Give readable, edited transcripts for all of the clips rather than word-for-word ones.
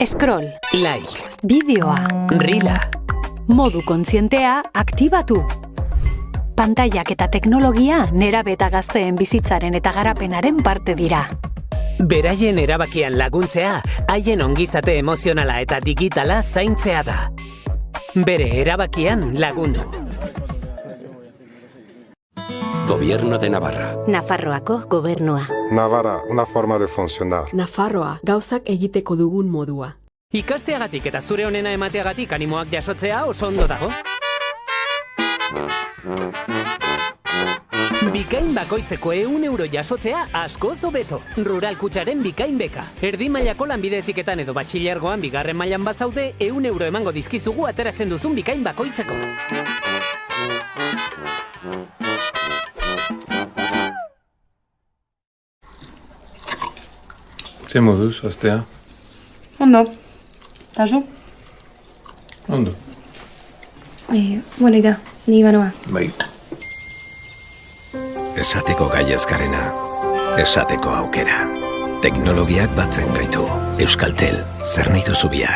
Scroll. Like. Bideoa. Rila. Modu kontzientea aktibatu. Pantailak eta teknologia nerabe eta gazteen bizitzaren eta garapenaren parte dira. Beraien erabakian laguntzea, haien ongizate emozionala eta digitala zaintzea da. Bere erabakian lagundu. Gobierno de Navarra. Nafarroako gobernua. Navarra, una forma de funcionar. Nafarroa, gauzak egiteko dugun modua. Ikasteagatik eta zure onena emateagatik animoak jasotzea oso ondo dago. Bikain bakoitzeko €1 jasotzea askoz hobeto. Rural Kutxaren bikain beka. Erdi mailako lanbide heziketan edo batxilergoan bigarren mailan bazaude, €1 emango dizkizugu ateratzen duzun bikain bakoitzeko. Ze moduz, astea? Ondo. Eta zu? Ondo. Bueno, ni banoa. Bai. Esateko gai ezkarena. Esateko aukera. Teknologiak batzen gaitu. Euskaltel, zer nahi duzu bihar?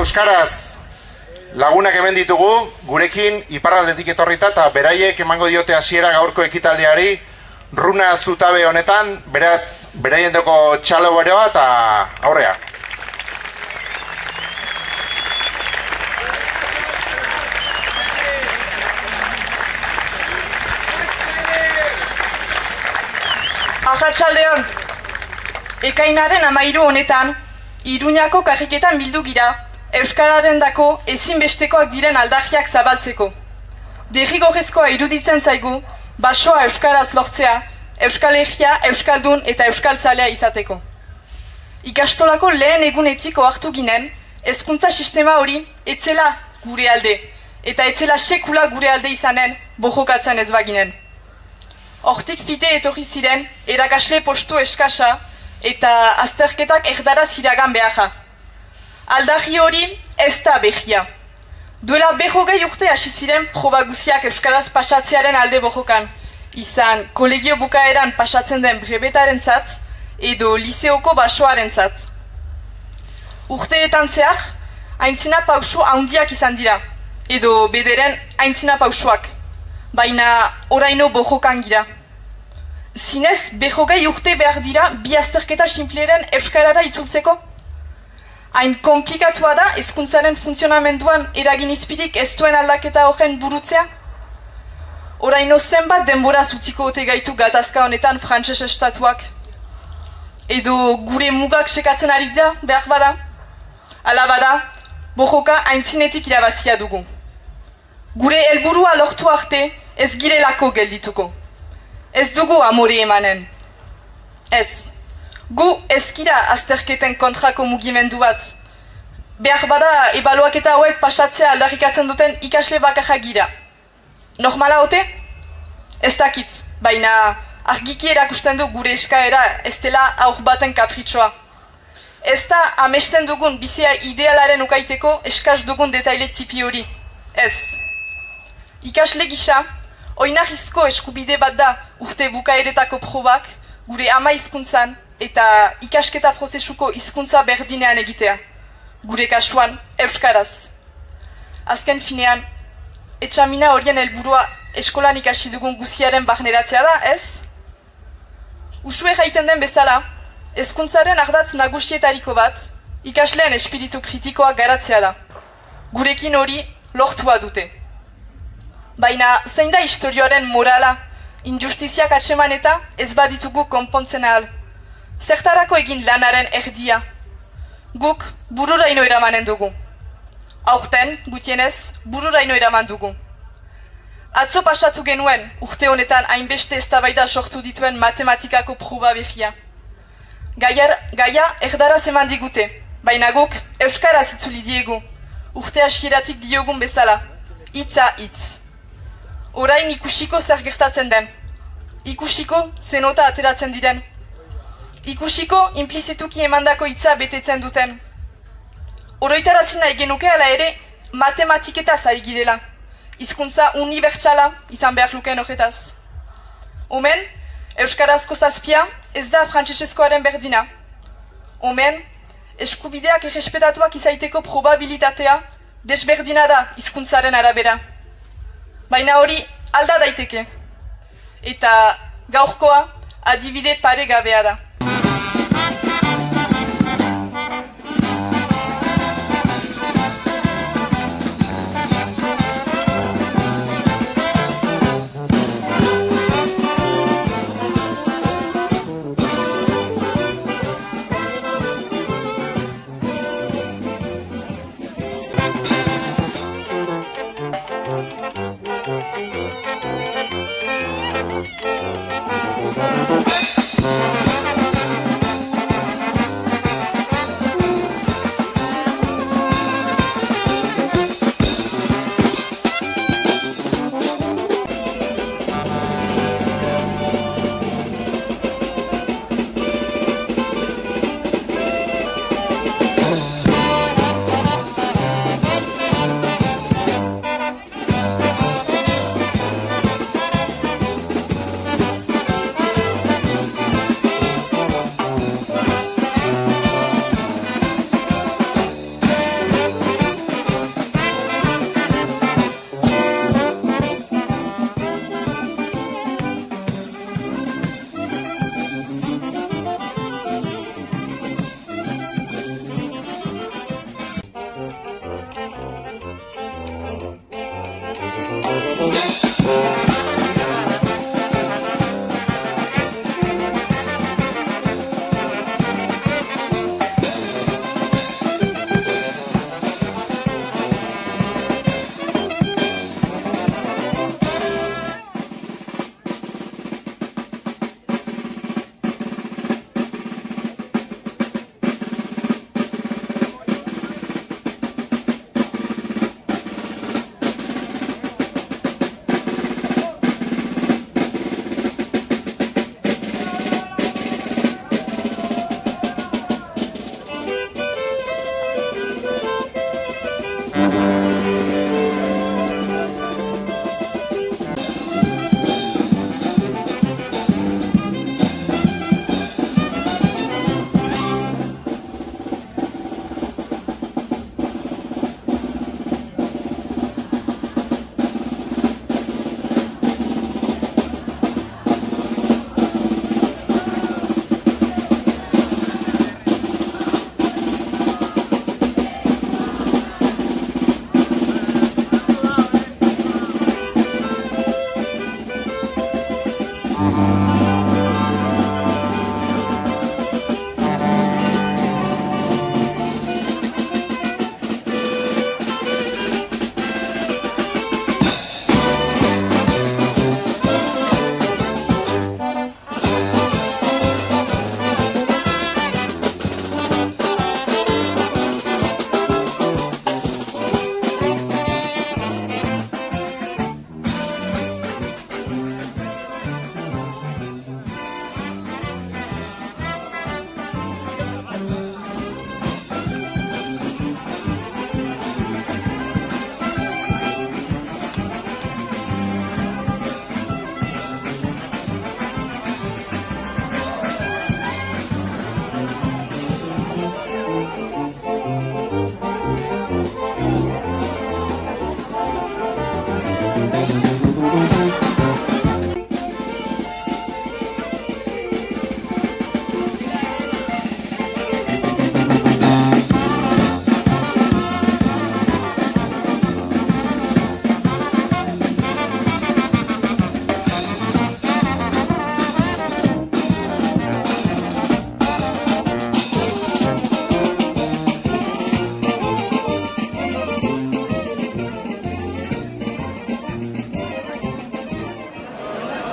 Euskaraz lagunak hemen ditugu, gurekin iparraldetik etorrita eta beraiek emango diote hasiera gaurko ekitaldiari runa zutabe honetan, beraz beraien doko txalo beroa eta aurrea. Arratsaldeon, ekainaren 13 honetan, Iruñako karriketan bildu gira, Euskararendako ezinbestekoak diren aldarriak zabaltzeko. Derrigorrezkoa iruditzen zaigu, basoa euskaraz lortzea, Euskal Herria, Euskaldun eta Euskaltzalea izateko. Ikastolako lehen egunetik ohartu ginen, hezkuntza sistema hori etzela gure alde, eta etzela sekula gure alde izanen bojokatzen ez baginen. Hortik fite etorri ziren, erakasle postu eskasa eta azterketak erdaraz iragan beharra. Aldarri hori ez da behia. Duela 20 urte hasi ziren proba guziak euskaraz pasatzearen alde bojokan, izan kolegio bukaeran pasatzen den brebetaren zat, edo liseoko basoaren zat. Urteetan zehar, aintzina pausu handiak izan dira, edo bederen aintzina pausuak, baina oraino bojokan gira. Zinez, 20 urte behar dira bi azterketa sinpleren euskarara itzultzeko? Hain komplikatua da hezkuntzaren funtzionamenduan eragin izpirik ez duen aldaketa horren burutzea? Oraino zenbat denbora utziko ote gaitu gatazka honetan frantses estatuak? Edo gure mugak sekatzen ari da, behar bada? Ala bada, bojoka aintzinetik irabazia dugu. Gure helburua lortu arte ez girelako geldituko. Ez dugu amore emanen. Ez. Gu ezkira azterketen kontrako mugimendu bat. Behar bada ebaluaketa hauek pasatzea aldarrikatzen duten ikasle bakarra gira. Normala ote? Ez dakit, baina argiki erakusten du gure eskaera ez dela aur baten kapritxoa. Ez da amesten dugun bizia idealaren ukaiteko eskaz dugun detaile tipi hori. Ez. Ikasle gisa, oinarrizko eskubide bat da urte bukaeretako probak, gure ama hizkuntzan eta ikasketa prozesuko hizkuntza berdinean egitea. Gure kasuan, euskaraz. Azken finean, etxamina horien helburua eskolan ikasi dugun guziaren barneratzea da, ez? Usue jaiten den bezala, hezkuntzaren ardatz nagusietariko bat, ikasleen espiritu kritikoa garatzea da. Gurekin hori lortua dute. Baina zein da istorioaren morala, injustiziak atseman eta ez baditugu konpontzen ahal. Zertarako egin lanaren erdia. Guk bururaino eramanen dugu. Aurten, gutienez, bururaino eraman dugu. Atzo pasatu genuen, urte honetan hainbeste eztabaida sortu dituen matematikako proba berria. Gaia erdaraz eman digute, baina guk euskaraz itzuli diegu. Urte hasieratik diogun bezala, hitza hitz. Orain ikusiko zer gertatzen den. Ikusiko zenota ateratzen diren. Ikusiko implizituki emandako hitza betetzen duten. Oroitarazi nahi genuke ala ere, matematiketaz ari girela. Hizkuntza unibertsala izan behar lukeen horretaz. Omen, euskarazko zazpia ez da frantsesezkoaren berdina. Omen, eskubideak errespetatuak izaiteko probabilitatea desberdina da hizkuntzaren arabera. Baina hori alda daiteke. Eta gaurkoa adibide paregabea da.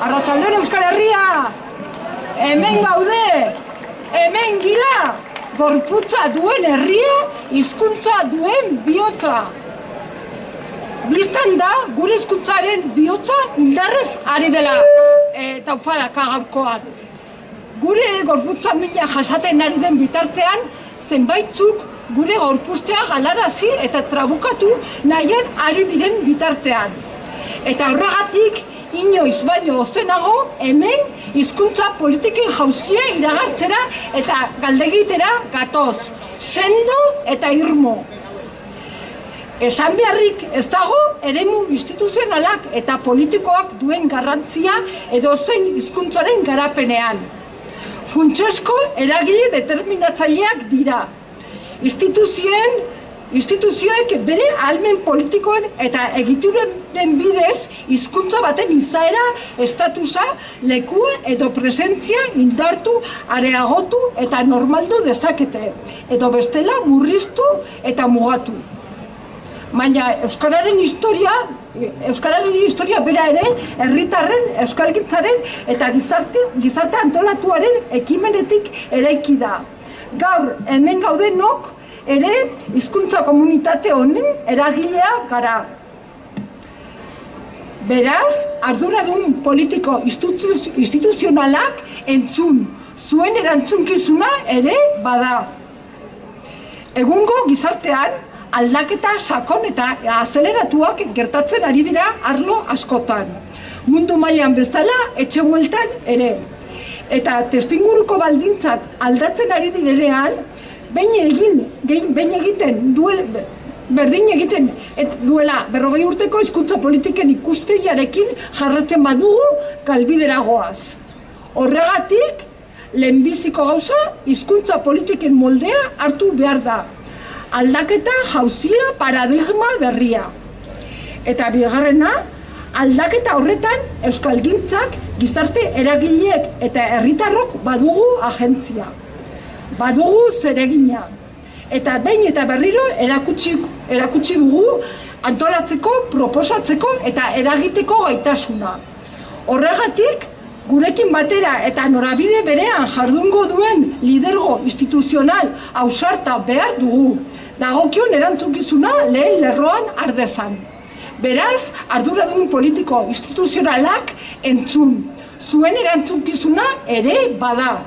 Arratsaldeon Euskal Herria! Hemen gaude! Hemen gira! Gorputza duen herria, hizkuntza duen bihotza. Bistan da, gure hizkuntzaren bihotza indarrez ari dela. Taupadaka gaurkoan. Gure gorputza mina jasaten ari den bitartean, zenbaitzuk gure gorpuztea galarazi eta trabukatu nahian ari diren bitartean. Eta horregatik, inoiz baino ozenago, hemen hizkuntza politiken jauzia iragartzera eta galdegitera gatoz, sendo eta irmo. Esan beharrik ez dago eremu instituzionalak eta politikoak duen garrantzia edozein hizkuntzaren garapenean. Funtsezko eragile determinatzaileak dira. Instituzioek bere ahalmen politikoen eta egituren bidez hizkuntza baten izaera, estatusa, lekua edo presentzia indartu, areagotu eta normaldu dezakete, edo bestela murriztu eta mugatu. Baina Euskararen historia bera ere, herritarren, euskalgintzaren eta gizarte antolatuaren ekimenetik eraiki da. Gaur hemen gaudenok ere hizkuntza komunitate honen eragilea gara. Beraz, arduradun politiko instituzionalak entzun, zuen erantzunkizuna ere bada. Egungo gizartean, aldaketa sakon eta azeleratuak gertatzen ari dira arlo askotan. Mundu mailan bezala, etxe bueltan ere. Eta testuinguruko baldintzak aldatzen ari direnean, berdin egiten duela 40 urteko hizkuntza politiken ikuspegiarekin jarratzen badugu galbidera goaz. Horregatik, lehenbiziko gauza hizkuntza politiken moldea hartu behar da. Aldaketa jauzia paradigma berria. Eta bigarrena, aldaketa horretan euskalgintzak, gizarte eragileek eta herritarrok badugu agentzia. Badugu zeregina. Eta behin eta berriro erakutsi dugu antolatzeko, proposatzeko eta eragiteko gaitasuna. Horregatik, gurekin batera eta norabide berean jardungo duen lidergo instituzional ausarta behar dugu. Dagokion erantzukizuna lehen lerroan ardezan. Beraz, arduradun politiko instituzionalak entzun. Zuen erantzukizuna ere bada.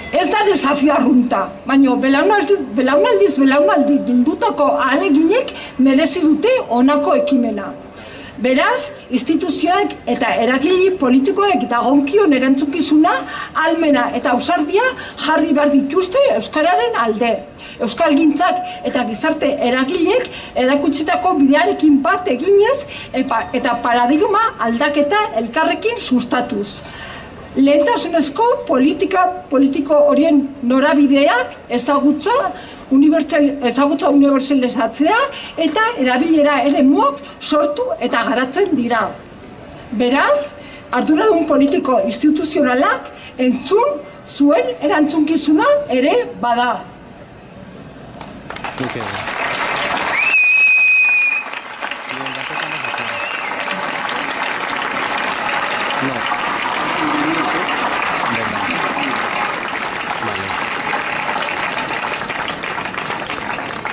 Ez da desafio arrunta, baina belaunaldi bildutako ahaleginek merezi dute honako ekimena. Beraz, instituzioek eta eragile politikoek dagokion erantzukizuna, ahalmena eta ausardia jarri behar dituzte euskararen alde. Euskalgintzak eta gizarte eragileek erakutsitako bidearekin bat eginez eta paradigma aldaketa elkarrekin sustatuz. Lehentasunezko politiko horien norabideak ezagutza unibertsalizatzea eta erabilera eremuak sortu eta garatzen dira. Beraz, arduradun politiko instituzionalak entzun zuen erantzunkizuna ere bada.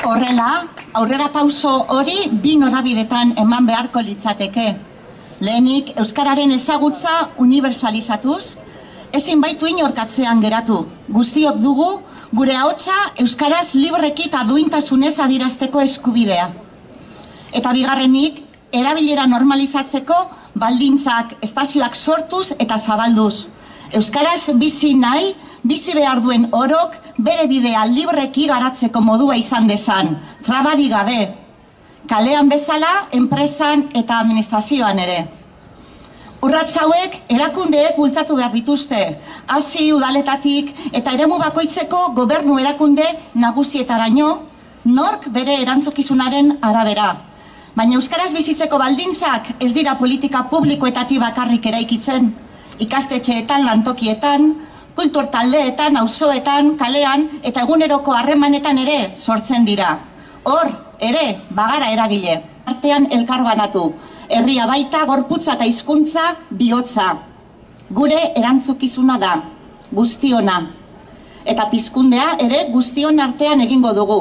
Horrela, aurrera pauso hori bi norabidetan eman beharko litzateke. Lehenik, euskararen ezagutza unibertsalizatuz, ezin baitu inorkatzean geratu. Guztiok dugu, gure ahotsa euskaraz libreki eta duintasunez adierazteko eskubidea. Eta bigarrenik, erabilera normalizatzeko baldintzak, espazioak sortuz eta zabalduz. Euskaraz bizi nahi, bizi behar duen orok bere bidea libreki garatzeko modua izan dezan, trabadi gabe. Kalean bezala, enpresan eta administrazioan ere. Urrats hauek erakundeek bultzatu behar dituzte, hasi udaletatik eta eremu bakoitzeko gobernu erakunde nagusietaraino, nork bere erantzukizunaren arabera. Baina euskaraz bizitzeko baldintzak ez dira politika publikoetatik bakarrik eraikitzen. Ikastetxeetan, lantokietan, kultur taldeetan, auzoetan, kalean eta eguneroko harremanetan ere sortzen dira. Hor, ere, bagara eragile. Artean elkarbanatu. Herria baita, gorputza eta hizkuntza bihotza. Gure erantzukizuna da, guztiona. Eta pizkundea ere guztion artean egingo dugu.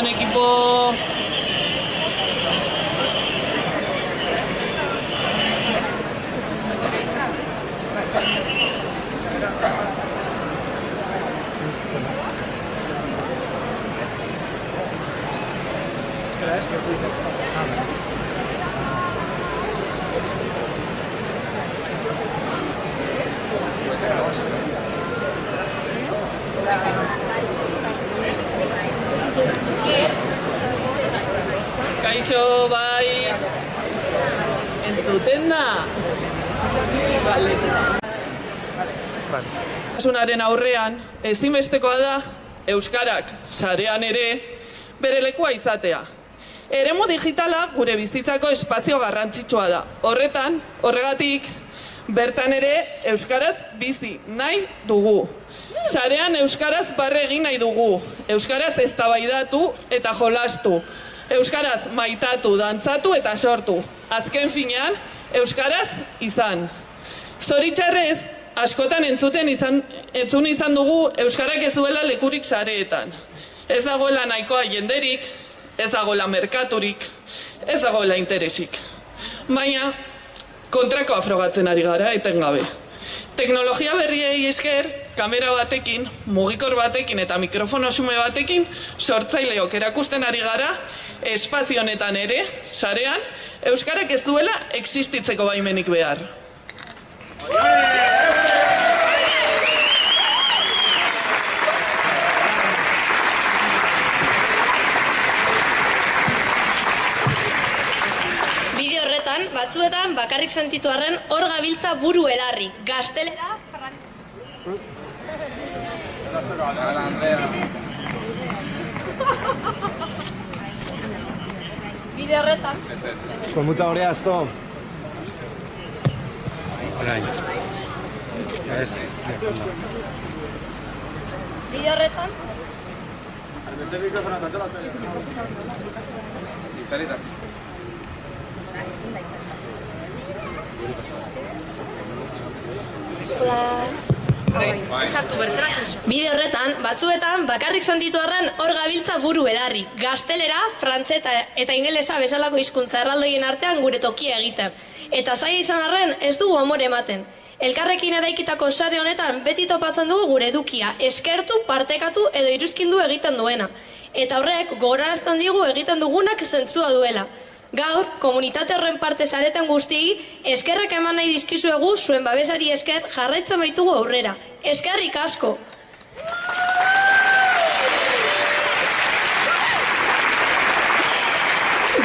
un equipo... Kaixo, bai... Entzuten da? Tasunaren aurrean, ezinbestekoa da, euskarak sarean ere bere lekua izatea. Eremu digitala gure bizitzako espazio garrantzitsua da. Horregatik, bertan ere euskaraz bizi nahi dugu. Sarean euskaraz barre egin nahi dugu. Euskaraz eztabaidatu eta jolastu. Euskaraz maitatu, dantzatu eta sortu. Azken finean, euskaraz izan. Zoritxarrez, askotan entzun izan dugu euskarak ez duela lekurik sareetan. Ez dagoela nahikoa jenderik, ez dagoela merkaturik, ez dagoela interesik. Baina, kontrakoa frogatzen ari gara, etengabe. Teknologia berriei esker, kamera batekin, mugikor batekin eta mikrofono xume batekin, sortzaileok erakusten ari gara, espazio honetan ere, sarean, euskarak ez duela existitzeko baimenik behar. Bideo horretan, batzuetan bakarrik sentitu arren hor gabiltza buru elarri. Gaztelera... Bideo horretan... Konmutadorea azto. Bideo horretan... Bideo horretan, batzuetan, bakarrik sentitu arren hor gabiltza buru edarri. Gaztelera, frantzeta eta ingelesa bezalako hizkuntza erraldoien artean gure tokia egiten. Eta zaila izan arren ez dugu amore ematen. Elkarrekin eraikitako sare honetan beti topatzen dugu gure edukia, eskertu, partekatu edo iruzkindu egiten duena. Eta horrek gogorarazten digu egiten dugunak zentzua duela. Gaur, komunitate horren parte zareten guztiei, eskerrak eman nahi dizkizuegu zuen babesari esker jarraitzen baitugu aurrera. Eskerrik asko!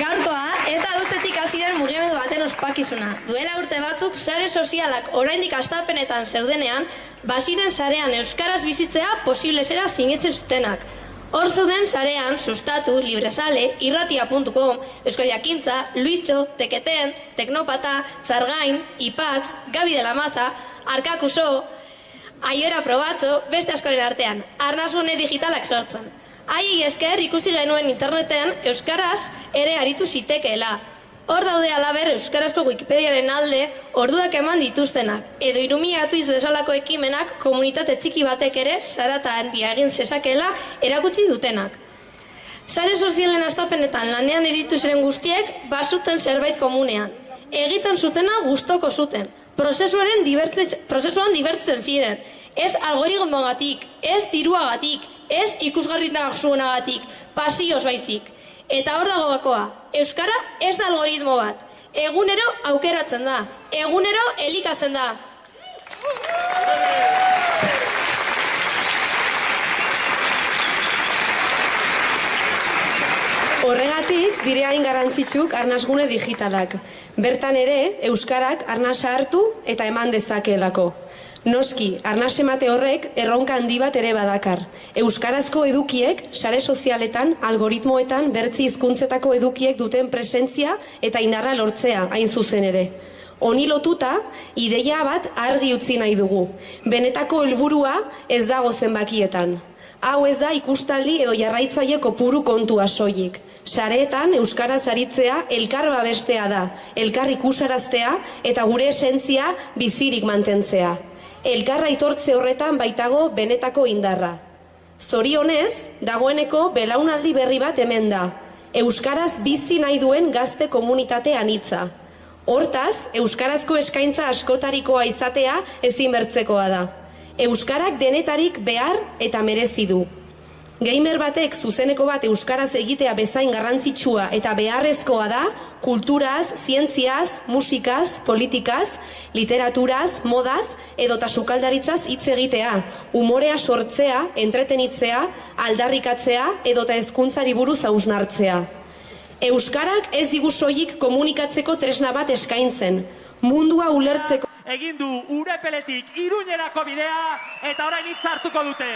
Gaurkoa, ez da dutzetik hasi den mugimendu baten ospakizuna. Duela urte batzuk, sare sozialak oraindik hastapenetan zeudenean, baziren sarean euskaraz bizitzea posible zera sinetzen zutenak. Hor zeuden sarean Sustatu, Libresale, Irratia.com, Euskal Jakintza, Luistxo, Teketen, Teknopata, Zargain, Ipatz, Gabi de la Maza, Arkakuso, Aiora Probatzo, beste askoren artean, arnasgune digitalak sortzen. Haiei esker ikusi genuen interneten euskaraz ere aritu zitekeela. Hor daude alaber euskarazko Wikipediaren alde orduak eman dituztenak, edo irumiatuiz bezalako ekimenak komunitate txiki batek ere zarata handia egin zezakela erakutsi dutenak. Sare sozialen hastapenetan lanean eritu ziren guztiek bazuten zerbait komunean. Egiten zutena gustoko zuten. Prozesuan dibertzen ziren. Ez algoritmoagatik, ez diruagatik, ez ikusgarritasunagatik, pasioz baizik. Eta hor dago gakoa, euskara ez da algoritmo bat. Egunero aukeratzen da, egunero elikatzen da. Horregatik, dire hain garrantzitsuk arnasgune digitalak. Bertan ere, euskarak arnasa hartu eta eman dezakeelako. Noski, arnas emate horrek erronka handi bat ere badakar. Euskarazko edukiek, sare sozialetan, algoritmoetan, bertzi hizkuntzetako edukiek duten presentzia eta indarra lortzea, hain zuzen ere. Honi lotuta, ideia bat argi utzi nahi dugu. Benetako helburua ez dago zenbakietan. Hau ez da ikustaldi edo jarraitzaile kopuru kontua soilik. Sareetan euskaraz aritzea elkar babestea da, elkar ikusaraztea eta gure esentzia bizirik mantentzea. Elkarra aitortze horretan baitago benetako indarra. Zorionez, dagoeneko belaunaldi berri bat hemen da. Euskaraz bizi nahi duen gazte komunitate anitza. Hortaz, euskarazko eskaintza askotarikoa izatea ezinbertzekoa da. Euskarak denetarik behar eta merezi du. Gamer batek zuzeneko bat euskaraz egitea bezain garrantzitsua eta beharrezkoa da kulturaz, zientziaz, musikaz, politikaz, literaturaz, modaz edota sukaldaritzaz hitz egitea, umorea sortzea, entretenitzea, aldarrikatzea edota hezkuntzari buruz hausnartzea. Euskarak ez digu soilik komunikatzeko tresna bat eskaintzen, mundua ulertzeko. Egin du Urepeletik Iruñerako bidea eta orain hitz hartuko dute.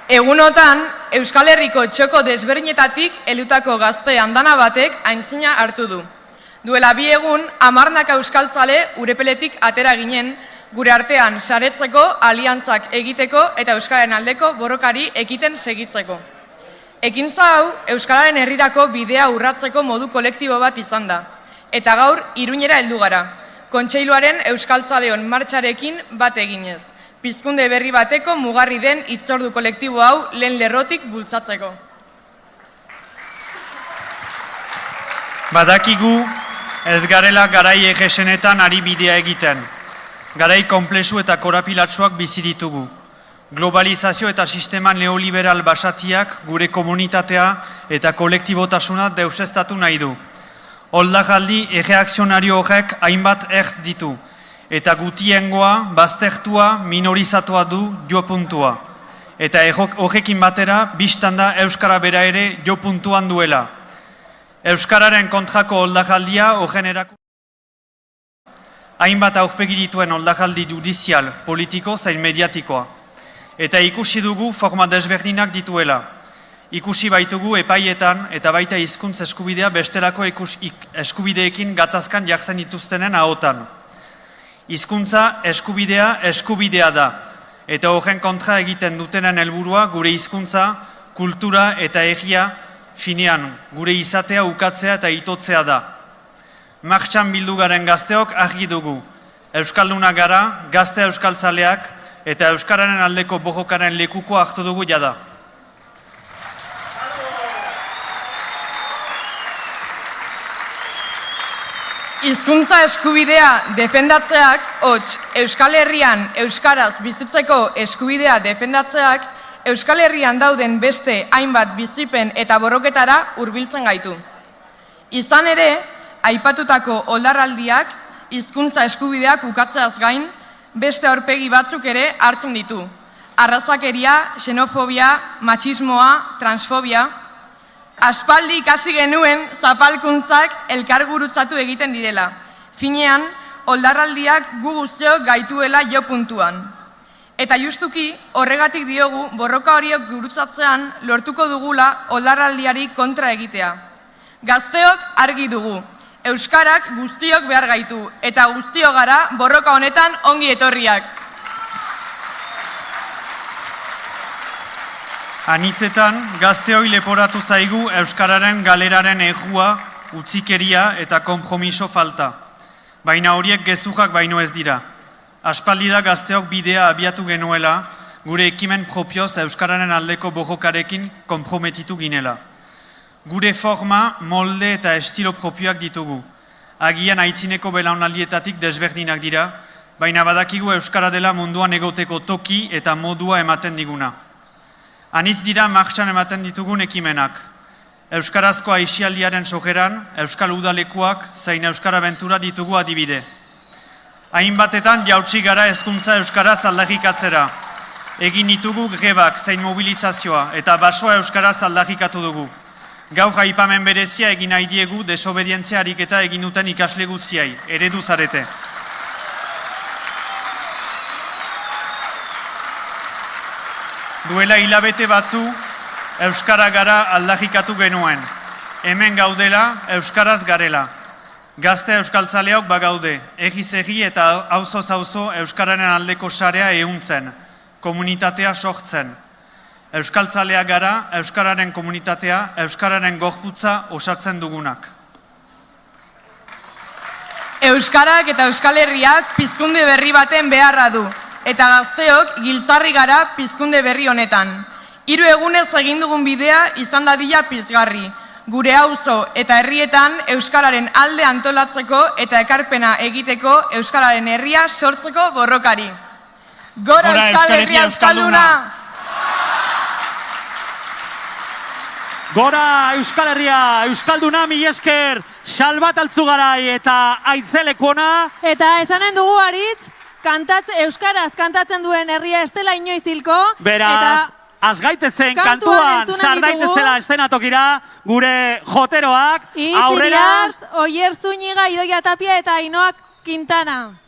Egunotan, Euskal Herriko txoko desberdinetatik helutako gazte andana batek aintzina hartu du. Duela 2 egun, 10 euskaltzale Urepeletik atera ginen, gure artean saretzeko, aliantzak egiteko eta Euskararen aldeko borrokari ekiten segitzeko. Ekintza hau, Euskararen herrirako bidea urratzeko modu kolektibo bat izan da. Eta gaur, Iruñera heldu gara, Kontseiluaren Euskaltzaleon martxarekin bat eginez. Pizkunde berri bateko mugarri den hitzordu kolektibo hau lehen lerrotik bultzatzeko. Badakigu ez garela garai egesenetan ari bidea egiten. Garai konplexu eta korapilatsuak bizi ditugu. Globalizazio eta sistema neoliberal basatiak gure komunitatea eta kolektibotasuna deusestatu nahi du. Oldajaldi erreakzionario horrek hainbat ertz ditu. Eta gutiengoa, baztertua, minorizatua du jopuntua. Eta horrekin batera, biztan da Euskara bera ere jopuntuan duela. Euskararen kontrako oldajaldia horren eraku. Hainbat aurpegi dituen oldajaldi judizial, politiko zein mediatikoa. Eta ikusi dugu forma desberdinak dituela. Ikusi baitugu epaietan eta baita hizkuntz eskubidea bestelako eskubideekin gatazkan jartzen dituztenen ahotan. Hizkuntza eskubidea da, eta horren kontra egiten dutenen helburua gure hizkuntza, kultura eta egia finean gure izatea ukatzea eta itotzea da. Martxan bildu garen gazteok argi dugu, Euskalduna gara, gazte euskaltzaleak eta Euskararen aldeko borrokaren lekuko hartu dugu jada. Hizkuntza eskubidea defendatzeak, hots, Euskal Herrian euskaraz bizitzeko eskubidea defendatzeak, Euskal Herrian dauden beste hainbat bizipen eta borroketara hurbiltzen gaitu. Izan ere, aipatutako oldarraldiak hizkuntza eskubideak ukatzeaz gain, beste aurpegi batzuk ere hartzen ditu. Arrazakeria, xenofobia, matxismoa, transfobia. Aspaldi ikasi genuen zapalkuntzak elkargurutzatu egiten direla. Finean, oldarraldiak gu guztiok gaituela jo puntuan. Eta justuki, horregatik diogu, borroka horiek gurutzatzean lortuko dugula oldarraldiari kontra egitea. Gazteok argi dugu, Euskarak guztiok behar gaitu, eta guztiok gara borroka honetan ongi etorriak. Anitzetan, gazteoi leporatu zaigu Euskararen galeraren egua, utzikeria eta konpromiso falta. Baina horiek gezurrak baino ez dira. Aspaldi da gazteok bidea abiatu genuela, gure ekimen propioz Euskararen aldeko borrokarekin konprometitu ginela. Gure forma, molde eta estilo propioak ditugu. Agian aitzineko belaunaldietatik desberdinak dira, baina badakigu Euskara dela munduan egoteko toki eta modua ematen diguna. Anitz dira martxan ematen ditugun ekimenak. Euskarazko aisialdiaren sogeran, Euskal Udalekuak zein Euskara Bentura ditugu adibide. Hainbatetan jautsi gara hezkuntza euskaraz aldarrikatzera. Egin ditugu grebak zein mobilizazioa eta basoa euskaraz aldarrikatu dugu. Gaur aipamen berezia egin nahi diegu desobedientzia ariketa egin duten ikasle guztiei, eredu zarete. Duela hilabete batzu, Euskara gara aldarrikatu genuen. Hemen gaudela, Euskaraz garela. Gazte euskaltzaleok bagaude, egiz-egi eta auzoz-auzo Euskararen aldeko sarea ehuntzen, komunitatea sortzen. euskaltzaleak gara, euskararen komunitatea, euskararen gorputza osatzen dugunak. Euskarak eta Euskal Herriak pizkunde berri baten beharra du, eta gazteok giltzarri gara pizkunde berri honetan. 3 egunez egin dugun bidea izan dadila pizgarri. Gure auzo eta herrietan euskararen alde antolatzeko eta ekarpena egiteko euskararen herria sortzeko borrokari. Gora Euskal Herria euskalduna! Gora Euskal Herria euskalduna, mila esker Salbat Altzugarai eta Aitzeleko ona. Eta esanen dugu Aritz, euskaraz kantatzen duen herria ez dela inoiz hilko. Beraz, azgaitezen kantuan sardaitezela estenatokira gure joteroak. Aurrera! Oier Zúñiga, Idoia Tapia eta Ainhoa Quintana.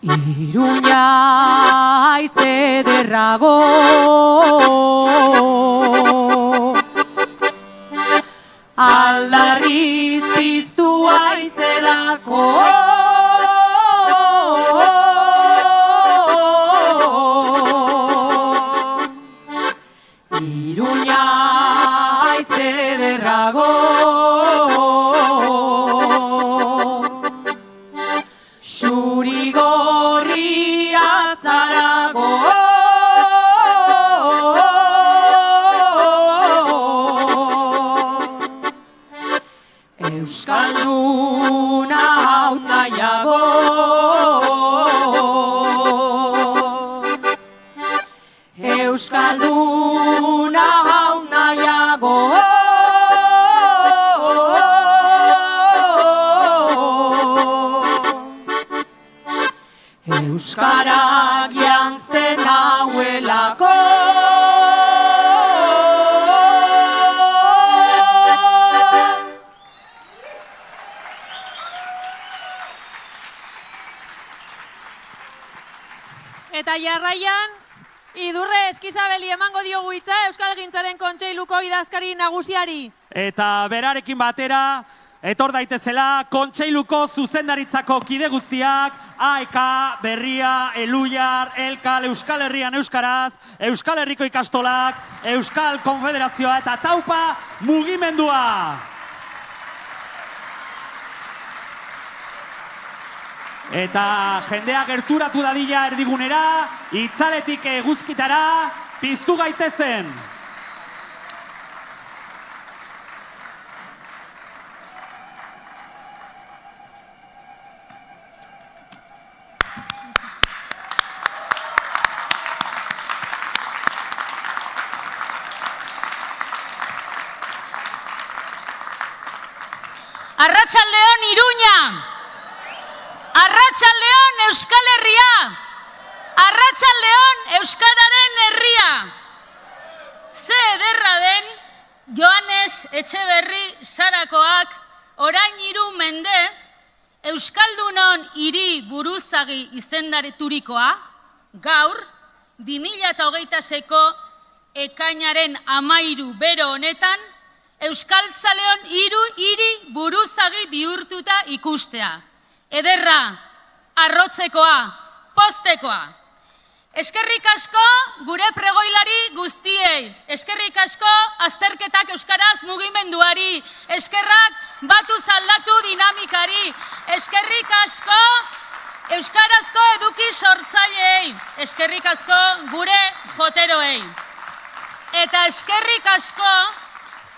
Iruña haize derrago, aldarriz piztu haizelako. Iruña haize derrago, Xurigorria zarago. Euskalduna hau nahiago, Euskalduna hau nahiago. Euskarak jantzten hauelako. Eta jarraian, Idurre Eskizabeli emango diogu hitza Euskalgintzaren Kontseiluko idazkari nagusiari. Eta berarekin batera, etor daitezela Kontseiluko zuzendaritzako kide guztiak, AEK, Berria, Eluiar, Elkal, Euskal Herrian Euskaraz, Euskal Herriko ikastolak, Euskal Konfederazioa eta Taupa mugimendua. Eta jendea gerturatu dadila erdigunera, itzaletik eguzkitara, piztu gaitezen. Arratsaldeon Iruña, Arratsaldeon Euskal Herria, Arratsaldeon Euskararen herria. Ze ederra den Joanes Etxeberri Sarakoak orain 3 mende Euskaldunon hiri buruzagi izendaturikoa gaur 2026ko ekainaren 13 bero honetan Euskaltzaleon hiri buruzagi bihurtuta ikustea. Ederra, arrotzekoa, postekoa. Eskerrik asko gure pregoilari guztiei. Eskerrik asko azterketak euskaraz mugimenduari. Eskerrak batuz aldatu dinamikari. Eskerrik asko euskarazko eduki sortzaileei. Eskerrik asko gure joteroei. Eta eskerrik asko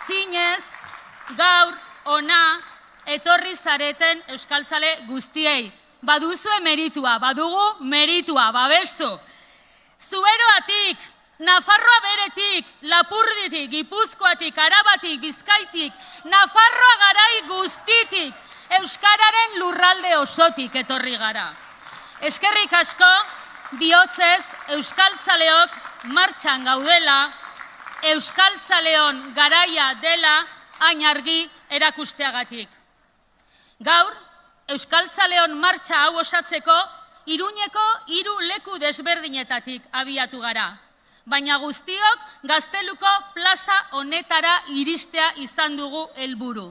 zinez gaur, ona, etorri zareten euskaltzale guztiei. Baduzue meritua, badugu meritua, babestu. Zuberoatik, Nafarroa beretik, Lapurditik, Gipuzkoatik, Arabatik, Bizkaitik, Nafarroa garai guztitik, euskararen lurralde osotik etorri gara. Eskerrik asko, bihotzez euskaltzaleok martxan gaudela, euskaltzaleon garaia dela hain argi erakusteagatik. Gaur, euskaltzaleon martxa hau osatzeko, Iruñeko 3 leku desberdinetatik abiatu gara. Baina guztiok Gazteluko plaza honetara iristea izan dugu helburu.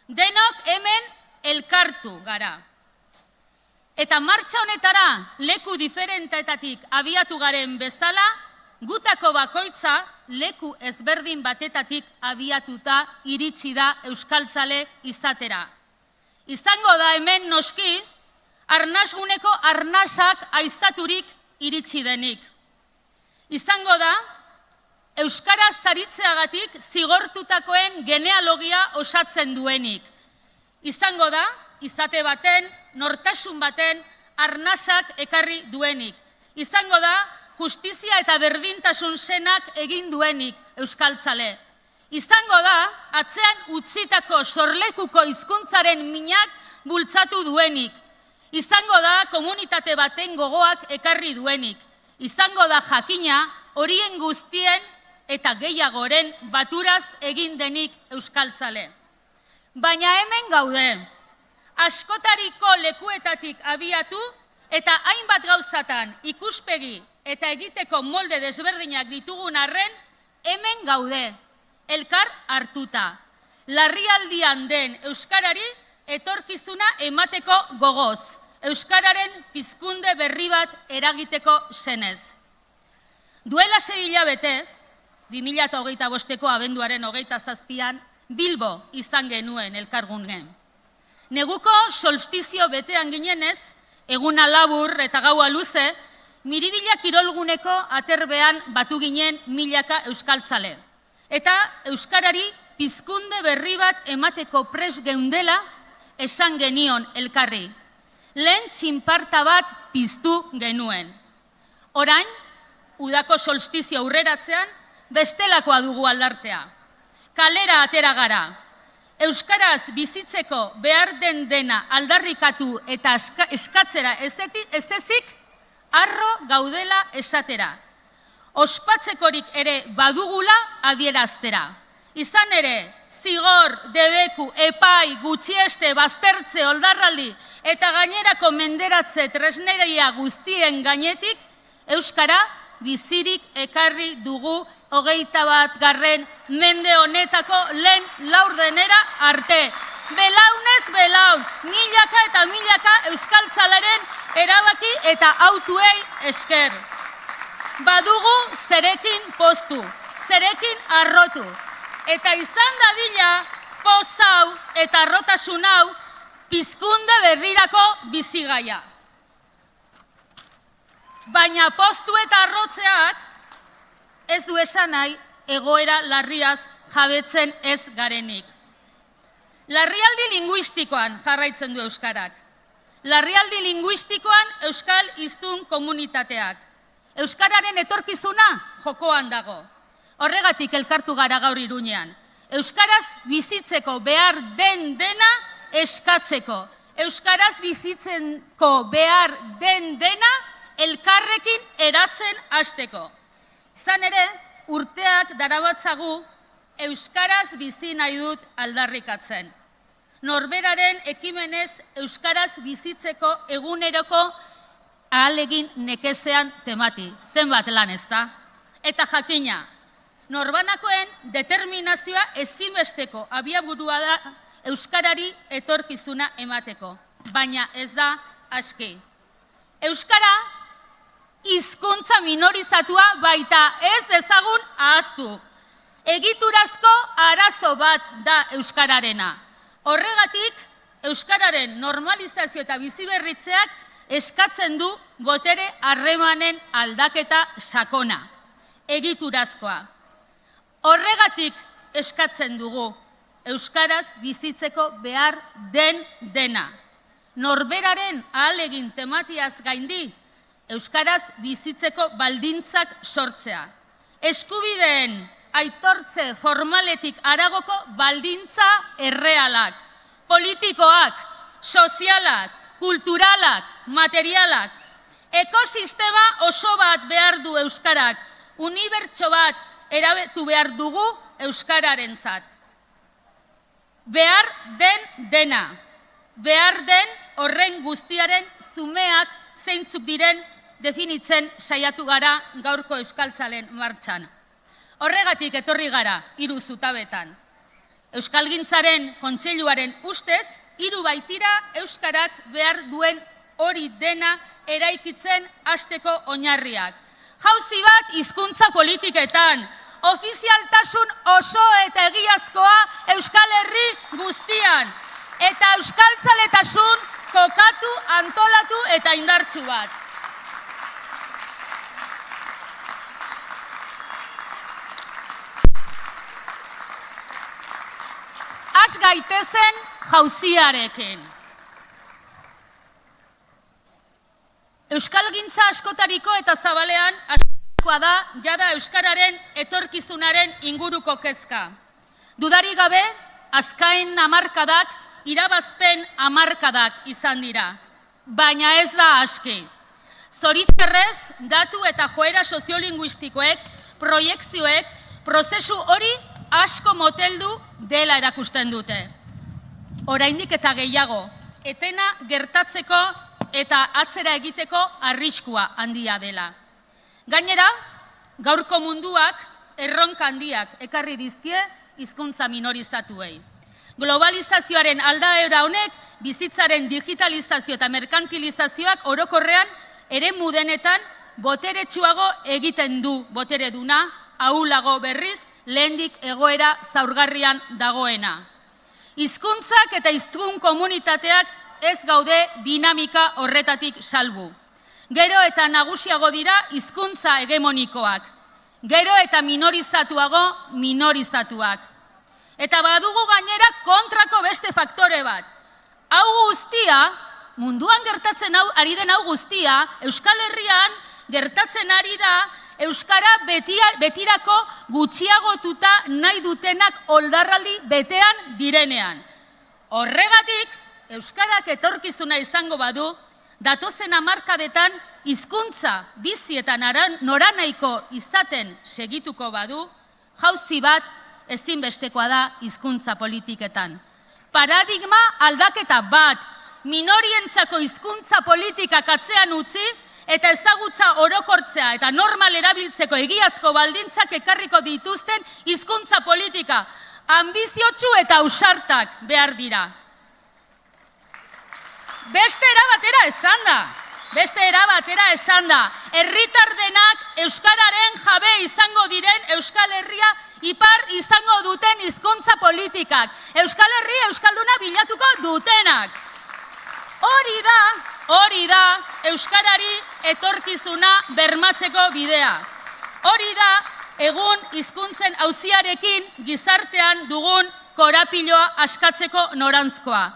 Denok hemen elkartu gara. Eta martxa honetara leku diferentetatik abiatu garen bezala, gutako bakoitza leku ezberdin batetatik abiatuta iritsi da euskaltzale izatera. Izango da hemen noski, arnasguneko arnasak aizaturik iritsi denik. Izango da, euskara zaritzeagatik zigortutakoen genealogia osatzen duenik. Izango da, izate baten, nortasun baten, arnasak ekarri duenik. Izango da, justizia eta berdintasun senak egin duenik euskaltzale. Izango da, atzean utzitako sorlekuko hizkuntzaren minak bultzatu duenik. Izango da, komunitate baten gogoak ekarri duenik. Izango da, jakina, horien guztien eta gehiagoren baturaz egin denik euskaltzale. Baina hemen gaude, askotariko lekuetatik abiatu eta hainbat gauzatan ikuspegi eta egiteko molde desberdinak ditugun arren, hemen gaude, elkar hartuta. Larrialdian den euskarari etorkizuna emateko gogoz, euskararen pizkunde berri bat eragiteko senez. Duela 6 hilabete, 2025ko abenduaren 27an, Bilbo izan genuen elkargunen. Neguko solstizio betean ginenez, eguna labur eta gaua luze, Miribilla kirolguneko aterbean batu ginen milaka euskaltzale. Eta euskarari pizkunde berri bat emateko pres geundela esan genion elkarri. Lehen txinparta bat piztu genuen. Orain, udako solstizio aurreratzean, bestelakoa dugu aldartea. Kalera atera gara. Euskaraz bizitzeko behar den dena aldarrikatu eta eskatzera ezezik, arro gaudela esatera. Ospatzekorik ere badugula adieraztera. Izan ere, zigor, debeku, epai, gutxieste, baztertze, oldarraldi eta gainerako menderatze tresneria guztien gainetik, euskara bizirik ekarri dugu 21. mende honetako lehen laurdenera arte. Belaunez belaun, milaka eta milaka euskaltzalaren erabaki eta autuei esker. Badugu zerekin poztu, zerekin arrotu. Eta izan dadila poz hau eta arrotasun hau pizkunde berrirako bizigaia. Baina poztu eta arrotzeak ez du esan nahi egoera larriaz jabetzen ez garenik. Larrialdi linguistikoan jarraitzen du euskarak. Larrialdi linguistikoan euskal hiztun komunitateak. Euskararen etorkizuna jokoan dago. Horregatik elkartu gara gaur Iruñean. Euskaraz bizitzeko behar den dena eskatzeko. Euskaraz bizitzeko behar den dena elkarrekin eratzen hasteko. Izan ere, urteak daramatzagu euskaraz bizi nahi dut aldarrikatzen. Norberaren ekimenez euskaraz bizitzeko eguneroko ahalegin nekezean temati. Zenbat lan ez da? Eta jakina, norbanakoen determinazioa ezinbesteko abiaburua da euskarari etorkizuna emateko. Baina ez da aski. Euskara hizkuntza minorizatua baita ez dezagun ahaztu. Egiturazko arazo bat da euskararena. Horregatik, euskararen normalizazio eta biziberritzeak eskatzen du botere harremanen aldaketa sakona. Egiturazkoa. Horregatik eskatzen dugu euskaraz bizitzeko behar den dena. Norberaren ahalegin tematiaz gaindi, euskaraz bizitzeko baldintzak sortzea. Eskubideen aitortze formaletik haragoko baldintza errealak, politikoak, sozialak, kulturalak, materialak. Ekosistema oso bat behar du euskarak, unibertso bat erabetu behar dugu euskararentzat. Behar den dena, behar den horren guztiaren zumeak zeintzuk diren definitzen saiatu gara gaurko euskaltzalen martxan. Horregatik etorri gara 3 zutabetan. Euskalgintzaren kontseiluaren ustez, 3 baitira euskarak behar duen hori dena eraikitzen hasteko oinarriak. Jauzi bat hizkuntza politiketan, ofizialtasun oso eta egiazkoa Euskal Herri guztian, eta euskaltzaletasun kokatu, antolatu eta indartsu bat. Has gaitezen jauziarekin. Euskalgintza askotariko eta zabalean askotarikoa da jada euskararen etorkizunaren inguruko kezka. Dudarik gabe, azkain hamarkadak irabazpen hamarkadak izan dira, baina ez da aski. Zoritxarrez, datu eta joera soziolinguistikoek, proiekzioek, prozesu hori asko moteldu dela erakusten dute. Oraindik eta gehiago, etena gertatzeko eta atzera egiteko arriskua handia dela. Gainera, gaurko munduak erronka handiak ekarri dizkie hizkuntza minorizatuei. Globalizazioaren aldaera honek bizitzaren digitalizazio eta merkantilizazioak orokorrean eremu denetan boteretsuago egiten du botereduna, ahulago berriz, lehendik egoera zaurgarrian dagoena. Hizkuntzak eta hiztun komunitateak ez gaude dinamika horretatik salbu. Gero eta nagusiago dira hizkuntza hegemonikoak. Gero eta minorizatuak. Eta badugu gainera kontrako beste faktore bat. Hau guztia, munduan gertatzen ari den hau guztia, Euskal Herrian gertatzen ari da euskara betirako gutxiagotuta nahi dutenak oldarraldi betean direnean. Horregatik, euskarak etorkizuna izango badu, datozen hamarkadetan hizkuntza bizi eta noranaiko izaten segituko badu, jauzi bat ezinbestekoa da hizkuntza politiketan. Paradigma aldaketa bat, minorientzako hizkuntza politikak atzean utzi, eta ezagutza orokortzea eta normal erabiltzeko egiazko baldintzak ekarriko dituzten hizkuntza politika, anbiziotsu eta ausartak behar dira. Beste era batera esan da, herritar denak euskararen jabe izango diren Euskal Herria ipar izango duten hizkuntza politikak, Euskal Herri euskalduna bilatuko dutenak. Hori da euskarari etorkizuna bermatzeko bidea. Hori da egun hizkuntzen auziarekin gizartean dugun korapiloa askatzeko noranzkoa.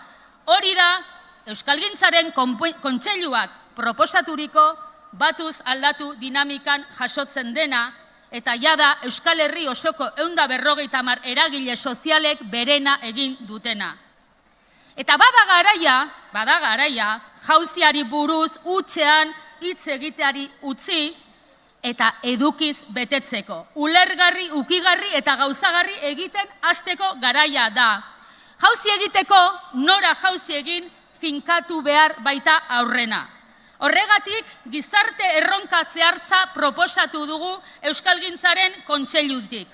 Hori da Euskalgintzaren kontseiluak proposaturiko batuz aldatu dinamikan jasotzen dena, eta jada Euskal Herri osoko 150 eragile sozialek berena egin dutena. Eta bada garaia, jauziari buruz hutsean hitz egiteari utzi eta edukiz betetzeko. Ulergarri, ukigarri eta gauzagarri egiten hasteko garaia da. Jauzi egiteko, nora jauzi egin finkatu behar baita aurrena. Horregatik, gizarte erronka zehartza proposatu dugu Euskalgintzaren kontseilutik.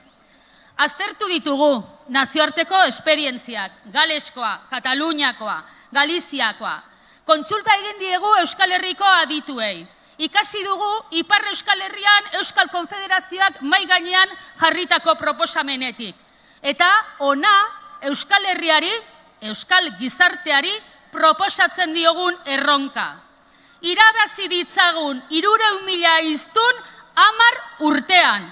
Aztertu ditugu nazioarteko esperientziak, Galeskoa, Kataluniakoa, Galiziakoa. Kontsulta egin diegu Euskal Herriko adituei. Ikasi dugu Ipar Euskal Herrian Euskal Konfederazioak mai gainean jarritako proposamenetik. Eta ona Euskal Herriari, Euskal Gizarteari proposatzen diogun erronka. Irabazi ditzagun 300.000 hiztun 10 urtean.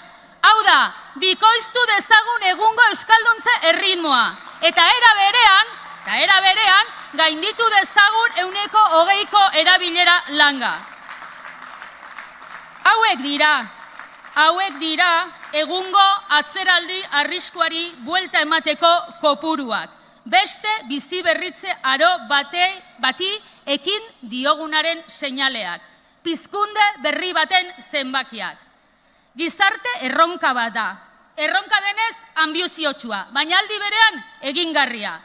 Hau da, bikoiztu dezagun egungo euskalduntze erritmoa. eta era berean gainditu dezagun 20% erabilera langa. Hauek dira egungo atzeraldi arriskuari buelta emateko kopuruak. Beste bizi berritze aro bati ekin diogunaren seinaleak. Pizkunde berri baten zenbakiak. Gizarte erronka bat da. Erronka denez anbiziotsua, baina aldi berean egingarria.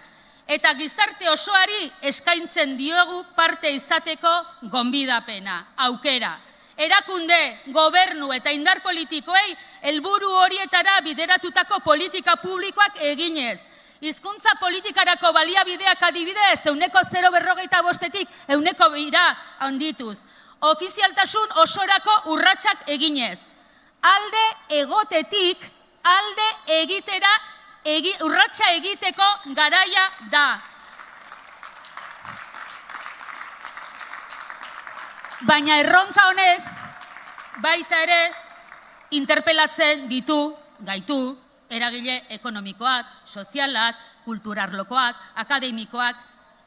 Eta gizarte osoari eskaintzen diogu parte izateko gonbidapena, aukera. Erakunde, gobernu eta indar politikoei helburu horietara bideratutako politika publikoak eginez. Hizkuntza politikarako baliabideak adibidez, 0,45-tik 100% handituz. Ofizialtasun osorako urratsak eginez. Alde egotetik, alde egitera, urratsa egiteko garaia da. Baina erronka honek baita ere interpelatzen gaitu, eragile ekonomikoak, sozialak, kulturarlokoak, akademikoak,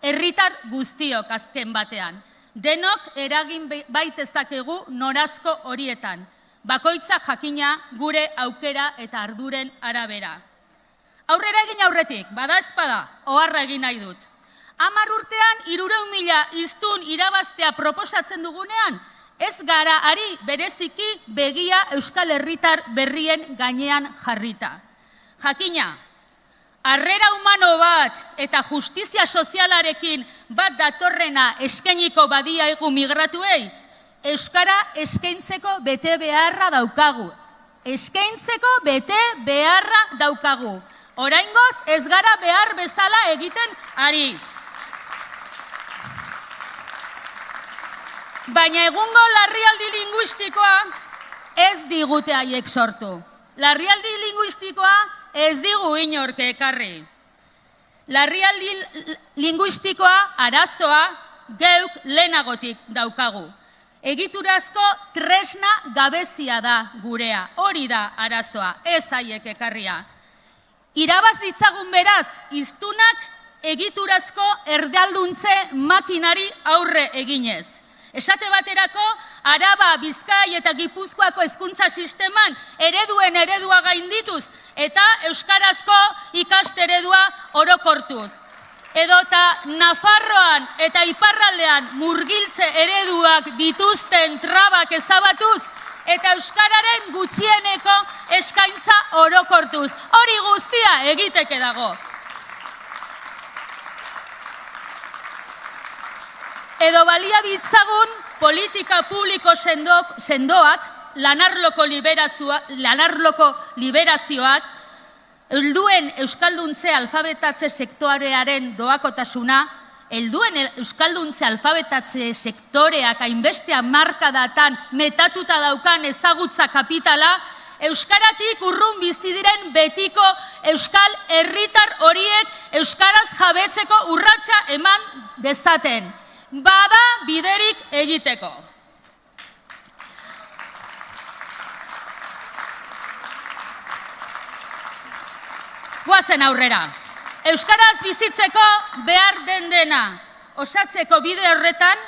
herritar guztiok azken batean. Denok eragin baitezakegu norazko horietan, bakoitza jakina gure aukera eta arduren arabera. Aurrera egin aurretik, bada ezpada, oharra egin nahi dut. 10 urtean 300.000 hiztun irabaztea proposatzen dugunean, ez gara ari bereziki begia euskal herritar berrien gainean jarrita. Jakina, harrera humano bat eta justizia sozialarekin bat datorrena eskainiko badiaigu migratuei, euskara eskaintzeko bete beharra daukagu. Eskaintzeko bete beharra daukagu. Oraingoz ez gara behar bezala egiten ari. Baina egungo larrialdi linguistikoa ez digute haiek sortu. Larrialdi linguistikoa ez digu inork ekarri. Larrialdi linguistikoa arazoa geuk lehenagotik daukagu. Egiturazko tresna gabezia da gurea, hori da arazoa, ez haiek ekarria. Irabaz ditzagun beraz, hiztunak egiturazko erdalduntze makinari aurre eginez. Esate baterako, Araba, Bizkai eta Gipuzkoako hezkuntza sisteman eredua gaindituz eta euskarazko ikasteredua orokortuz. Edota Nafarroan eta Iparraldean murgiltze ereduak dituzten trabak ezabatuz eta euskararen gutxieneko eskaintza orokortuz. Hori guztia egiteke dago. Edo balia ditzagun politika publiko sendoak, lanarloko liberazioak, helduen euskalduntze alfabetatze sektorearen doakotasuna, helduen euskalduntze alfabetatze sektoreak hainbeste hamarkadatan metatuta daukan ezagutza kapitala, euskaratik urrun bizi diren betiko euskal herritar horiek euskaraz jabetzeko urratsa eman dezaten. Bada biderik egiteko. Goazen aurrera. Euskaraz bizitzeko behar den dena. Osatzeko bide horretan,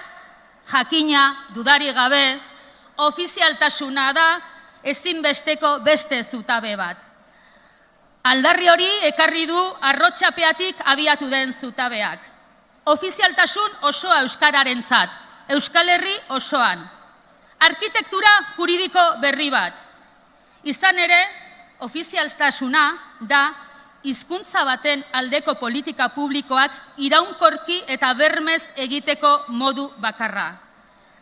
jakina, dudari gabe, ofizialtasuna da ezinbesteko beste zutabe bat. Aldarri hori ekarri du arrotxapeatik abiatu den zutabeak. Ofizialtasun osoa euskararentzat, Euskal Herri osoan. Arkitektura juridiko berri bat. Izan ere, ofizialtasuna da hizkuntza baten aldeko politika publikoak iraunkorki eta bermez egiteko modu bakarra.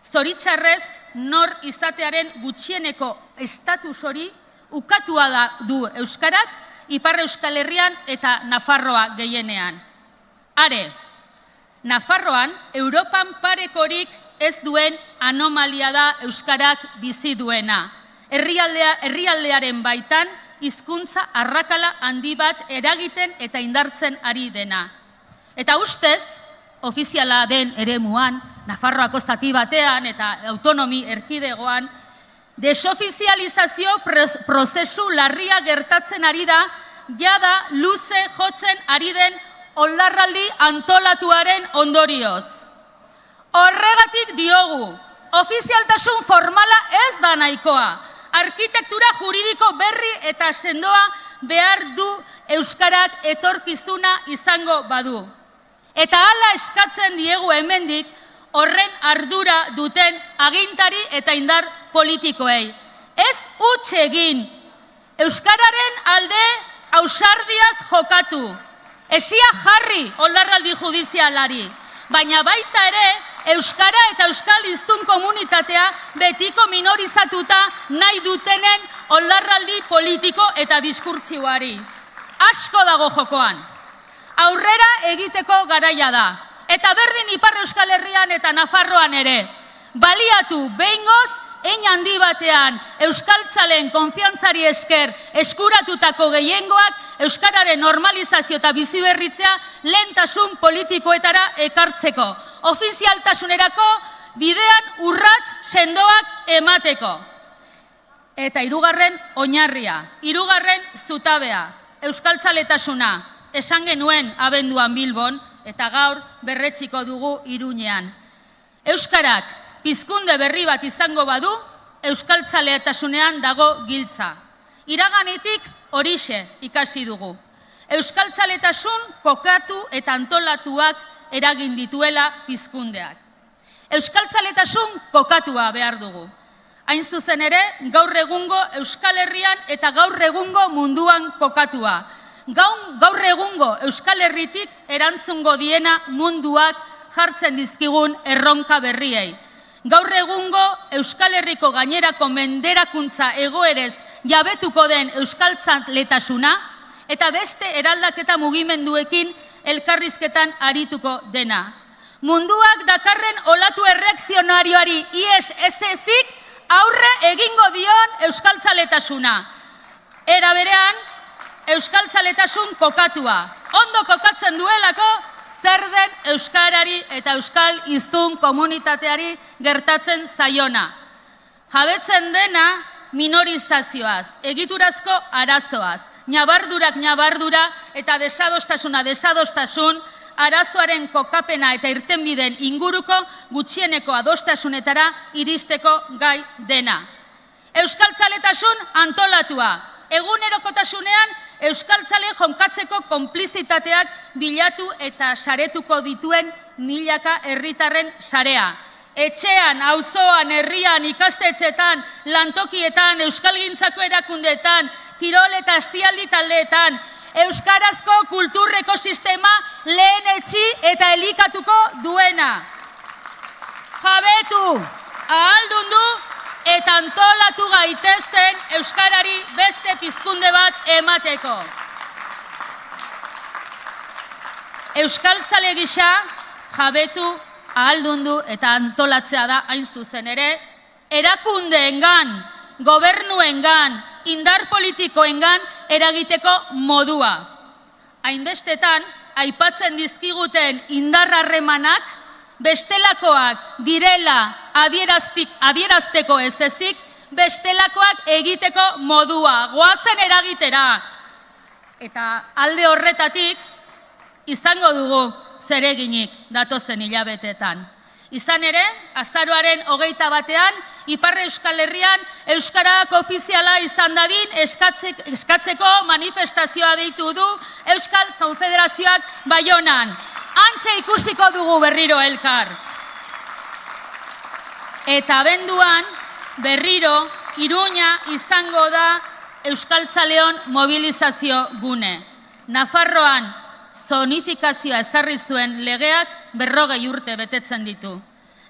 Zoritxarrez, nor izatearen gutxieneko estatus hori ukatua du euskarak, Ipar Euskal Herrian eta Nafarroa gehienean. Are, Nafarroan, Europan parekorik ez duen anomalia da euskarak bizi duena. Herrialdearen baitan, hizkuntza arrakala handi bat eragiten eta indartzen ari dena. Eta ustez, ofiziala den eremuan, Nafarroako zati batean eta autonomi erkidegoan, desofizializazio prozesu larria gertatzen ari da jada luze jotzen ari den oldarraldi antolatuaren ondorioz. Horregatik diogu, ofizialtasun formala ez da nahikoa. Arkitektura juridiko berri eta sendoa behar du euskarak etorkizuna izango badu. Eta hala eskatzen diegu hemendik horren ardura duten agintari eta indar politikoei. Ez huts egin, euskararen alde ausardiaz jokatu. Esia jarri oldarraldi judizialari, baina baita ere euskara eta euskal hiztun komunitatea betiko minorizatuta nahi dutenen oldarraldi politiko eta diskurtsiboari. Asko dago jokoan. Aurrera egiteko garaia da. Eta berdin Ipar Euskal Herrian eta Nafarroan ere. Baliatu behingoz, hein handi batean euskaltzaleen konfiantzari esker eskuratutako gehiengoak euskararen normalizazio eta biziberritzea lehentasun politikoetara ekartzeko. Ofizialtasunerako bidean urrats sendoak emateko. Eta hirugarren oinarria, hirugarren zutabea, euskaltzaletasuna, esan genuen abenduan Bilbon, eta gaur berretziko dugu Iruñean. Euskarak pizkunde berri bat izango badu, euskaltzaletasunean dago giltza. Iraganetik horixe ikasi dugu. Euskaltzaletasun kokatu eta antolatuak eragin dituela pizkundeak. Euskaltzaletasun kokatua behar dugu. Hain zuzen ere, gaur egungo Euskal Herrian eta gaur egungo munduan kokatua. Gaur egungo Euskal Herritik erantzungo diena munduak jartzen dizkigun erronka berriei. Gaur egungo Euskal Herriko gainerako menderakuntza egoerez jabetuko den euskaltzaletasuna eta beste eraldaketa mugimenduekin elkarrizketan arituko dena. Munduak dakarren olatu erreakzionarioari ies ez ezik aurre egingo dion euskaltzaletasuna. Era berean, euskaltzaletasun kokatua. Ondo kokatzen duelako zer den euskarari eta euskal hiztun komunitateari gertatzen zaiona. Jabetzen dena minorizazioaz, egiturazko arazoaz, ñabardurak ñabardura eta desadostasun, arazoaren kokapena eta irtenbideen inguruko gutxieneko adostasunetara iristeko gai dena. Euskaltzaletasun antolatua, egunerokotasunean euskaltzale jonkatzeko konplizitateak bilatu eta saretuko dituen milaka herritarren sarea. Etxean, auzoan, herrian, ikastetxetan, lantokietan, euskalgintzako erakundeetan, kirol eta astialdi taldeetan, euskarazko kultur ekosistema lehenetsi eta elikatuko duena. Jabetu, ahaldundu eta antolatu gaitezen euskarari beste pizkunde bat emateko. Euskaltzale gisa jabetu, ahaldundu eta antolatzea da hain zuzen ere, erakundeengan, gobernuengan, indar politikoengan eragiteko modua. Hainbestetan, aipatzen dizkiguten indarrarremanak, bestelakoak direla adierazteko ez ezik, bestelakoak egiteko modua, goazen eragitera. Eta alde horretatik, izango dugu zereginik datozen hilabetetan. Izan ere, azaroaren 21ean, Ipar Euskal Herrian euskarak ofiziala izan dadin eskatzeko manifestazioa deitu du Euskal Konfederazioak Baionan. Hantxe ikusiko dugu berriro elkar. Eta abenduan berriro Iruña izango da euskaltzaleon mobilizazio gune. Nafarroan zonifikazioa ezarri zuen legeak 40 urte betetzen ditu.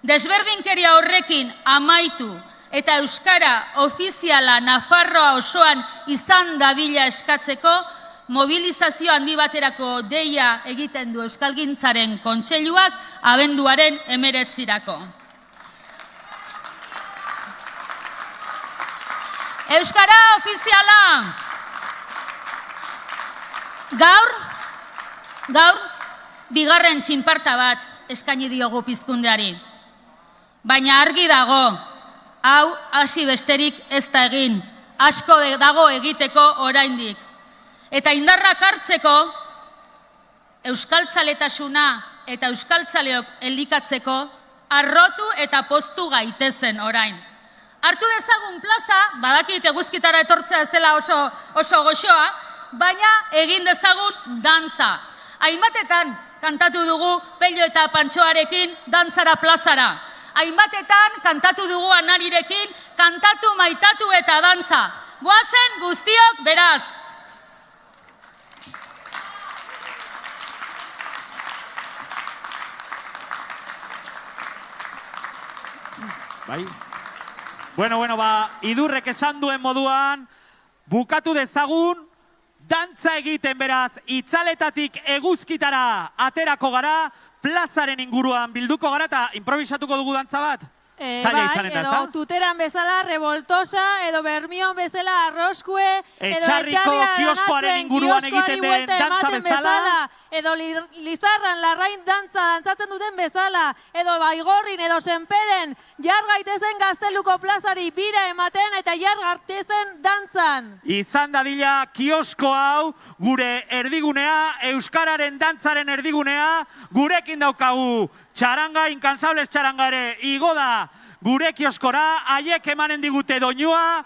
Desberdinkeria horrekin amaitu eta euskara ofiziala Nafarroa osoan izan dadila eskatzeko mobilizazio handi baterako deia egiten du Euskalgintzaren Kontseiluak abenduaren 19. Euskara ofiziala! Gaur, bigarren txinparta bat eskaini diogu pizkundeari. Baina argi dago, hau hasi besterik ez da egin, asko dago egiteko oraindik. eta indarrak hartzeko, euskaltzaletasuna eta euskaltzaleok elikatzeko, arrotu eta poztu gaitezen orain. Hartu dezagun plaza, badakit eguzkitara etortzea ez dela oso goxoa, baina egin dezagun dantza. Hainbatetan kantatu dugu Pello eta Pantxoarekin dantzara plazara. Hainbatetan kantatu dugu Anarirekin kantatu, maitatu eta dantza. Goazen guztiok beraz. Bai? Bueno, Idurrek esan duen moduan, bukatu dezagun, dantza egiten beraz, itzaletatik eguzkitara aterako gara, plazaren inguruan bilduko gara eta improvisatuko dugu dantza bat? Bai, edo tuteran bezala revoltosa, edo bermion bezala arroskue, edo etxarria kioskoaren inguruan egiten den dantza bezala, edo Lizarran larrain dantzatzen duten bezala, edo Baigorrin, edo Senperen, jar gaitezen Gazteluko plazari bira ematen eta jar gaitezen dantzan. Izan dadila kiosko hau, gure erdigunea, euskararen dantzaren erdigunea, gurekin daukagu. Txaranga, inkansables txaranga ere, igo da gure kioskora, haiek emanen digute doinua,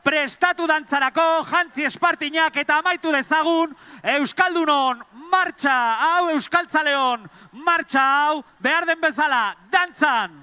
prestatu dantzarako, jantzi espartinak eta amaitu dezagun, Euskaldunon martxa hau, Euskaltzaleon martxa hau, behar den bezala, dantzan!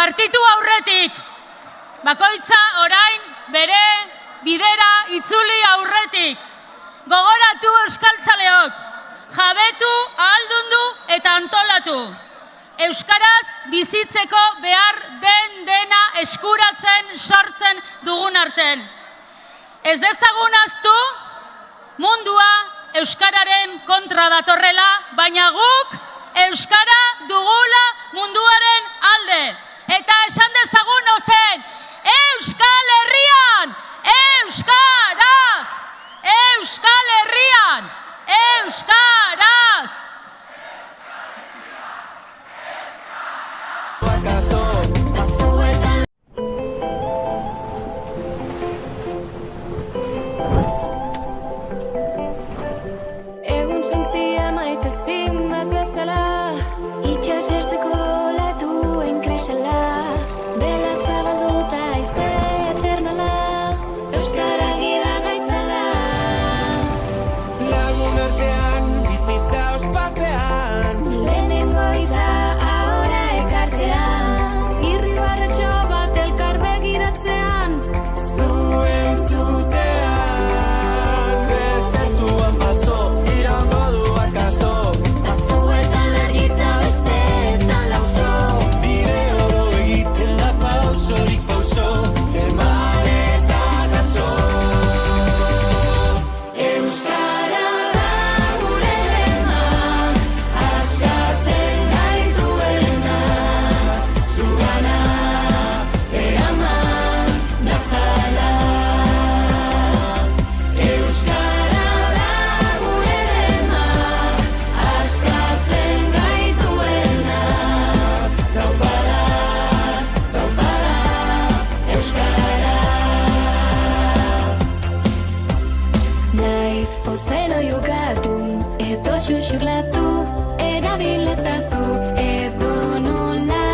partitu aurretik. Bakoitza orain bere bidera itzuli aurretik. Gogoratu euskaltzaleok, jabetu, ahaldundu eta antolatu. Euskaraz bizitzeko behar den dena eskuratzen, sortzen dugun arten. Ez dezagun ahaztu, mundua euskararen kontra datorrela, baina guk euskara dugula munduaren alde. Eta esan dezagun ozen, Euskal Herrian, euskaraz! Euskal Herrian, euskaraz! Egun sentia maite zin bat bezala, itxas ertzeko latuen kresala, belak zabalduta aize eternala, euskara gida gaitzala. Lagun artean, bizitza ospatean, lehenengo iza ahora ekartzean, irri barretxo bat elkar begiratzean, zuen zutean, desertuan baso, irango du akaso, batzuetan argita besteetan lauso, bide oro egiten da pausorik pauso, eman eta gaso. Euskara da gure lema, askatzen gaituena, zugana eraman nazala. Euskara da gure lema, askatzen gaituena, taupadaz, taupada, euskara. Naiz pozeno jokatu, edo xuxurlatu, erabilezazu, edo nola,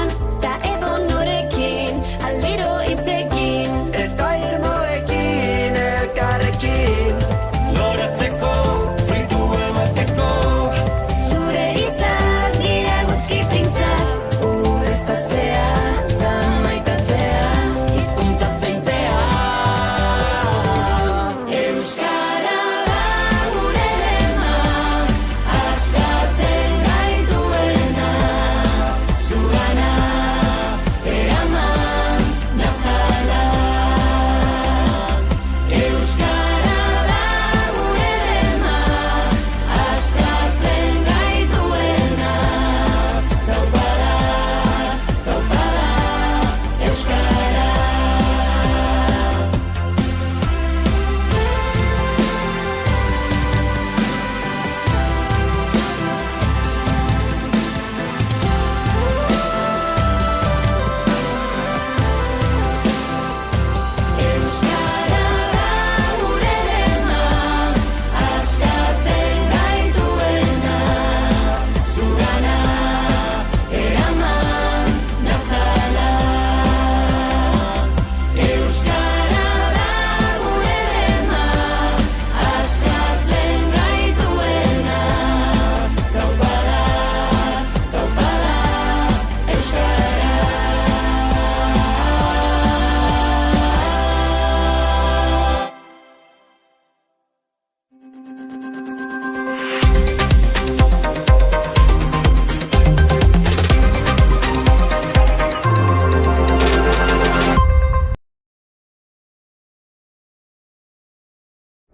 ta edo norekin, aldiro hitzekin, eta irmoekin, elkarrekin, loratzeko, fritu emateko, zure hitzak dira guzki printzak, urreztatzea, da maitatzea, hizkuntza zaintzea. Euskara da gure lema, askatzen gaituena, zugana eraman nazala. Euskara da gure lema, askatzen gaituena, taupadaz, taupada, euskara. Euskara da gure lema, askatzen gaituena, zugana eraman nazala. Euskara da gure lema, askatzen gaituena, taupadaz, taupada, euskara.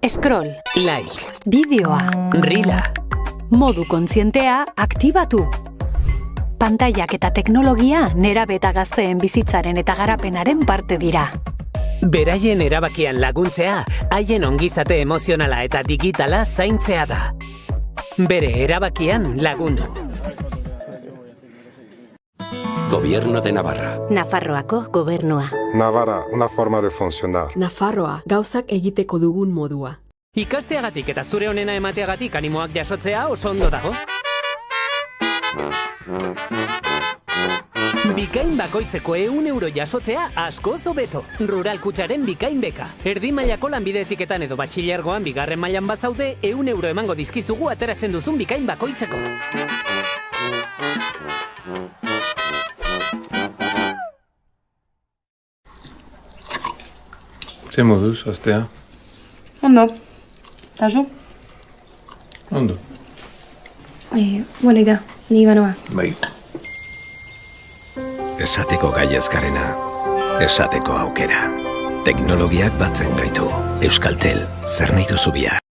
Scroll, Like, bideoa, Rila, modu kontzientea aktibatu. Pantailak eta teknologia nerabe eta gazteen bizitzaren eta garapenaren parte dira. beraien erabakian laguntzea, haien ongizate emozionala eta digitala zaintzea da. Bere erabakian lagundu. Gobierno de Navarra. Nafarroako gobernua. Navarra, una forma de funcionar. Nafarroa, gauzak egiteko dugun modua. Ikasteagatik eta zure honena emateagatik animoak jasotzea oso ondo dago. Bikain bakoitzeko €100 jasotzea askoz hobeto. Rural Kutxaren bikain beka. Erdi mailako lanbide heziketan edo batxilergoan bigarren mailan bazaude, €100 emango dizkizugu ateratzen duzun bikain bakoitzeko. Ze moduz, astea? Ondo. Eta zu? Ondo. Bueno, ida, ni banoa. Bai. Esateko gai ez garena, esateko aukera. Teknologiak batzen gaitu. Euskaltel, zer nahi duzu bihar?